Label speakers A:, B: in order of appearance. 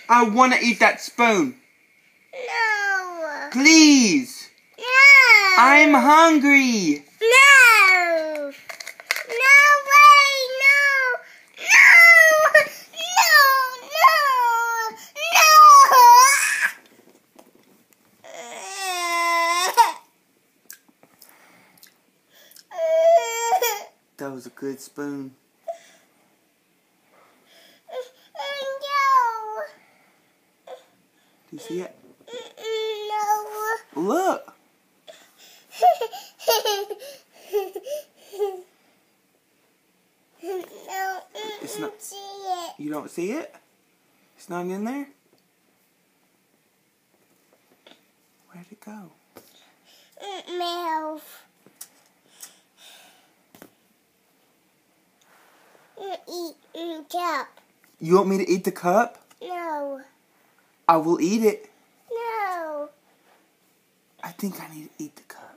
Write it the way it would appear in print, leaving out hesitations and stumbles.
A: I want to eat that spoon.
B: No.
A: Please.
B: No.
A: I'm hungry.
B: No. No way. No. No. No. No.
A: That was a good spoon.
B: No.
A: Do you see it?
B: No.
A: Look.
B: No,
A: It's not.
B: see it.
A: You don't see it? It's not in there? Where'd it go?
B: Mouth. Eat cup.
A: You want me to eat the cup?
B: No.
A: I will eat it.
B: No.
A: I think I need to eat the cup.